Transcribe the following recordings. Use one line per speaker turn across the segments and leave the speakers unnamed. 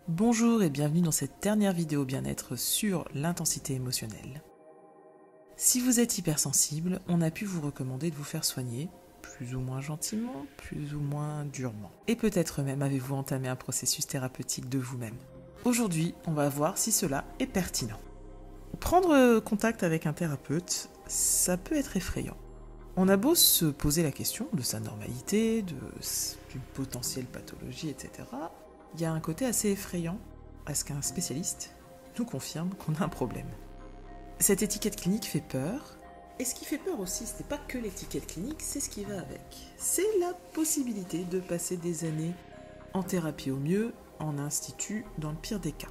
Bonjour et bienvenue dans cette dernière vidéo bien-être sur l'intensité émotionnelle. Si vous êtes hypersensible, on a pu vous recommander de vous faire soigner, plus ou moins gentiment, plus ou moins durement. Et peut-être même avez-vous entamé un processus thérapeutique de vous-même. Aujourd'hui, on va voir si cela est pertinent. Prendre contact avec un thérapeute, ça peut être effrayant. On a beau se poser la question de sa normalité, d'une potentielle pathologie, etc., il y a un côté assez effrayant à ce qu'un spécialiste nous confirme qu'on a un problème. Cette étiquette clinique fait peur, et ce qui fait peur aussi, ce n'est pas que l'étiquette clinique, c'est ce qui va avec. C'est la possibilité de passer des années en thérapie au mieux, en institut dans le pire des cas.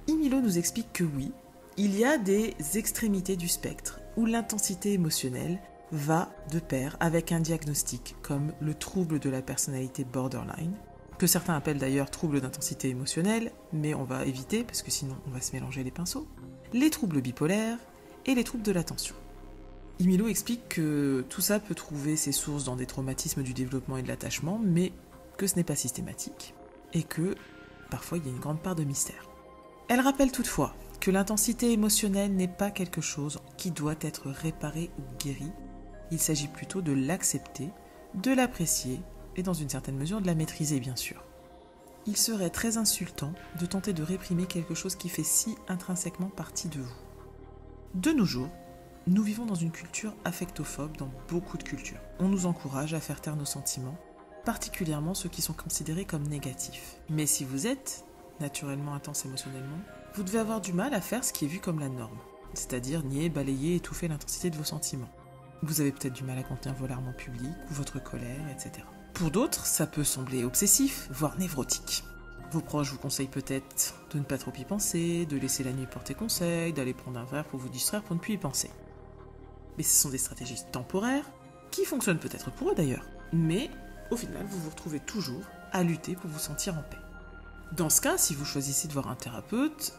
Imilo nous explique que oui, il y a des extrémités du spectre où l'intensité émotionnelle va de pair avec un diagnostic comme le trouble de la personnalité borderline, que certains appellent d'ailleurs trouble d'intensité émotionnelle, mais on va éviter parce que sinon on va se mélanger les pinceaux, les troubles bipolaires et les troubles de l'attention. Imilo explique que tout ça peut trouver ses sources dans des traumatismes du développement et de l'attachement, mais que ce n'est pas systématique, et que parfois il y a une grande part de mystère. Elle rappelle toutefois que l'intensité émotionnelle n'est pas quelque chose qui doit être réparé ou guéri, il s'agit plutôt de l'accepter, de l'apprécier, et dans une certaine mesure de la maîtriser bien sûr. Il serait très insultant de tenter de réprimer quelque chose qui fait si intrinsèquement partie de vous. De nos jours, nous vivons dans une culture affectophobe dans beaucoup de cultures. On nous encourage à faire taire nos sentiments, particulièrement ceux qui sont considérés comme négatifs. Mais si vous êtes naturellement intense émotionnellement, vous devez avoir du mal à faire ce qui est vu comme la norme, c'est-à-dire nier, balayer, étouffer l'intensité de vos sentiments. Vous avez peut-être du mal à contenir vos larmes en public ou votre colère, etc. Pour d'autres, ça peut sembler obsessif, voire névrotique. Vos proches vous conseillent peut-être de ne pas trop y penser, de laisser la nuit porter conseil, d'aller prendre un verre pour vous distraire pour ne plus y penser. Mais ce sont des stratégies temporaires, qui fonctionnent peut-être pour eux d'ailleurs, mais au final vous vous retrouvez toujours à lutter pour vous sentir en paix. Dans ce cas, si vous choisissez de voir un thérapeute,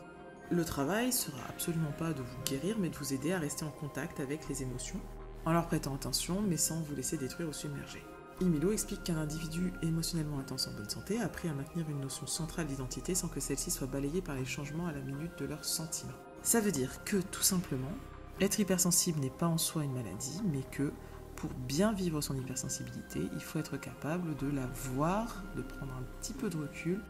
le travail sera absolument pas de vous guérir, mais de vous aider à rester en contact avec les émotions, en leur prêtant attention, mais sans vous laisser détruire ou submerger. Imilo explique qu'un individu émotionnellement intense en bonne santé a appris à maintenir une notion centrale d'identité sans que celle-ci soit balayée par les changements à la minute de leurs sentiments. Ça veut dire que, tout simplement, être hypersensible n'est pas en soi une maladie, mais que, pour bien vivre son hypersensibilité, il faut être capable de la voir, de prendre un petit peu de recul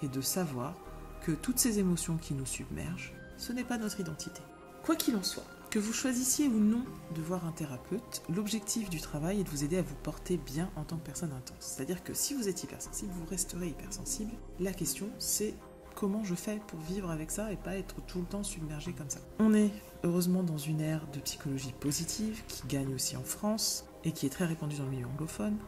et de savoir que toutes ces émotions qui nous submergent, ce n'est pas notre identité. Quoi qu'il en soit, que vous choisissiez ou non de voir un thérapeute, l'objectif du travail est de vous aider à vous porter bien en tant que personne intense. C'est-à-dire que si vous êtes hypersensible, vous resterez hypersensible. La question, c'est comment je fais pour vivre avec ça et pas être tout le temps submergé comme ça. On est heureusement dans une ère de psychologie positive qui gagne aussi en France et qui est très répandue dans le milieu anglophone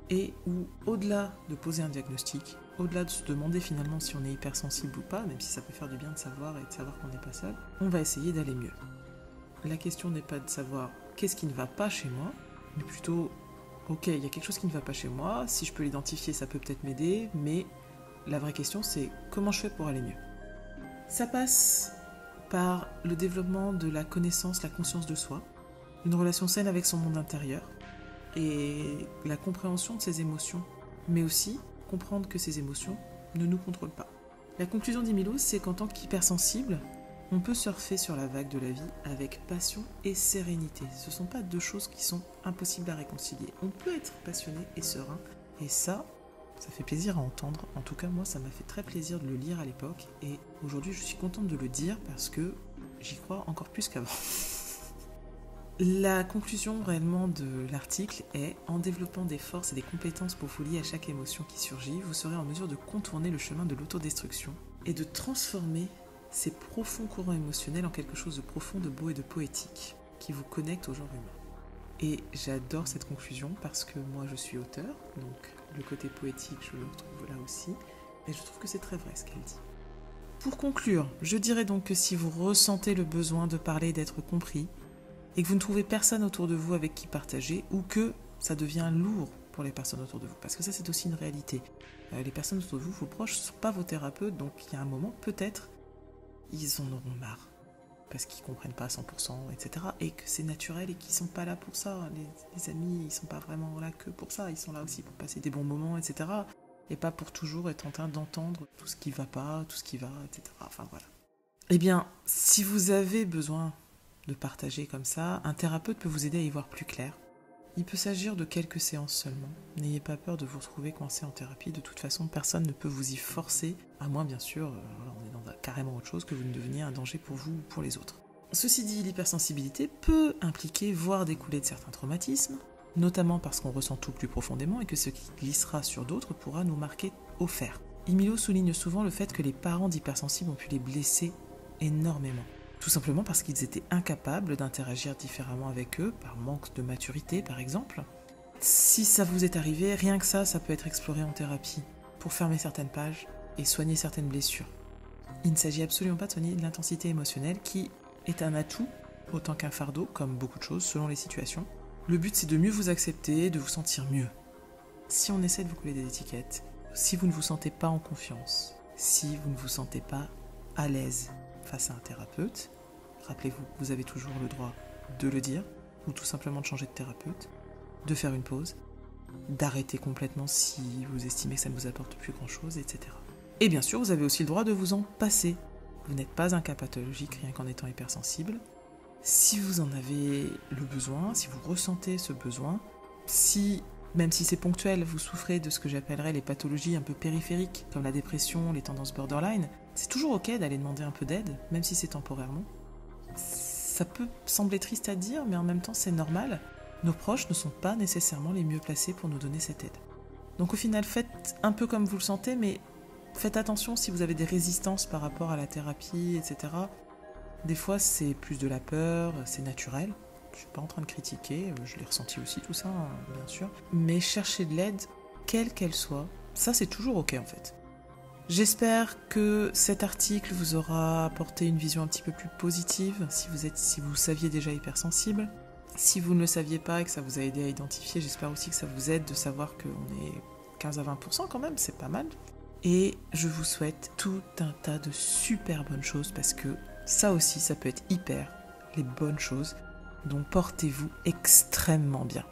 et où, au-delà de poser un diagnostic, au-delà de se demander finalement si on est hypersensible ou pas, même si ça peut faire du bien de savoir et de savoir qu'on n'est pas seul, on va essayer d'aller mieux. La question n'est pas de savoir qu'est-ce qui ne va pas chez moi, mais plutôt, ok, il y a quelque chose qui ne va pas chez moi, si je peux l'identifier, ça peut peut-être m'aider, mais la vraie question, c'est comment je fais pour aller mieux. Ça passe par le développement de la connaissance, la conscience de soi, une relation saine avec son monde intérieur, et la compréhension de ses émotions, mais aussi comprendre que ces émotions ne nous contrôlent pas. La conclusion d'Imilo, c'est qu'en tant qu'hypersensible, on peut surfer sur la vague de la vie avec passion et sérénité. Ce ne sont pas deux choses qui sont impossibles à réconcilier. On peut être passionné et serein, et ça fait plaisir à entendre. En tout cas, moi, ça m'a fait très plaisir de le lire à l'époque, et aujourd'hui, je suis contente de le dire parce que j'y crois encore plus qu'avant. La conclusion réellement de l'article est « En développant des forces et des compétences pour vous lier à chaque émotion qui surgit, vous serez en mesure de contourner le chemin de l'autodestruction et de transformer ces profonds courants émotionnels en quelque chose de profond, de beau et de poétique qui vous connecte au genre humain. » Et j'adore cette conclusion parce que moi je suis auteur, donc le côté poétique je le retrouve là aussi, et je trouve que c'est très vrai ce qu'elle dit. Pour conclure, je dirais donc que si vous ressentez le besoin de parler et d'être compris, et que vous ne trouvez personne autour de vous avec qui partager, ou que ça devient lourd pour les personnes autour de vous, parce que ça c'est aussi une réalité. Les personnes autour de vous, vos proches, ne sont pas vos thérapeutes, donc il y a un moment, peut-être, ils en auront marre, parce qu'ils ne comprennent pas à 100%, etc. Et que c'est naturel et qu'ils ne sont pas là pour ça. Les amis, ils ne sont pas vraiment là que pour ça, ils sont là aussi pour passer des bons moments, etc. et pas pour toujours être en train d'entendre tout ce qui va pas, tout ce qui va, etc. Enfin voilà. Eh bien, si vous avez besoin de partager comme ça, un thérapeute peut vous aider à y voir plus clair. Il peut s'agir de quelques séances seulement. N'ayez pas peur de vous retrouver coincé en thérapie. De toute façon, personne ne peut vous y forcer, à moins bien sûr, on est dans carrément autre chose, que vous ne deveniez un danger pour vous ou pour les autres. Ceci dit, l'hypersensibilité peut impliquer, voire découler de certains traumatismes, notamment parce qu'on ressent tout plus profondément et que ce qui glissera sur d'autres pourra nous marquer au fer. Emilio souligne souvent le fait que les parents d'hypersensibles ont pu les blesser énormément. Tout simplement parce qu'ils étaient incapables d'interagir différemment avec eux, par manque de maturité par exemple. Si ça vous est arrivé, rien que ça peut être exploré en thérapie, pour fermer certaines pages et soigner certaines blessures. Il ne s'agit absolument pas de soigner l'intensité émotionnelle qui est un atout autant qu'un fardeau, comme beaucoup de choses selon les situations. Le but c'est de mieux vous accepter, de vous sentir mieux. Si on essaie de vous coller des étiquettes, si vous ne vous sentez pas en confiance, si vous ne vous sentez pas à l'aise face à un thérapeute, rappelez-vous, vous avez toujours le droit de le dire, ou tout simplement de changer de thérapeute, de faire une pause, d'arrêter complètement si vous estimez que ça ne vous apporte plus grand-chose, etc. Et bien sûr, vous avez aussi le droit de vous en passer. Vous n'êtes pas un cas pathologique rien qu'en étant hypersensible. Si vous en avez le besoin, si vous ressentez ce besoin, si, même si c'est ponctuel, vous souffrez de ce que j'appellerais les pathologies un peu périphériques, comme la dépression, les tendances borderline, c'est toujours ok d'aller demander un peu d'aide, même si c'est temporairement. Ça peut sembler triste à dire, mais en même temps c'est normal. Nos proches ne sont pas nécessairement les mieux placés pour nous donner cette aide. Donc au final, faites un peu comme vous le sentez, mais faites attention si vous avez des résistances par rapport à la thérapie, etc. Des fois c'est plus de la peur, c'est naturel. Je suis pas en train de critiquer, je l'ai ressenti aussi tout ça, bien sûr. Mais chercher de l'aide, quelle qu'elle soit, ça c'est toujours ok en fait. J'espère que cet article vous aura apporté une vision un petit peu plus positive si vous saviez déjà hypersensible. Si vous ne le saviez pas et que ça vous a aidé à identifier, j'espère aussi que ça vous aide de savoir qu'on est 15 à 20% quand même, c'est pas mal. Et je vous souhaite tout un tas de super bonnes choses parce que ça aussi, ça peut être hyper les bonnes choses. Donc portez-vous extrêmement bien.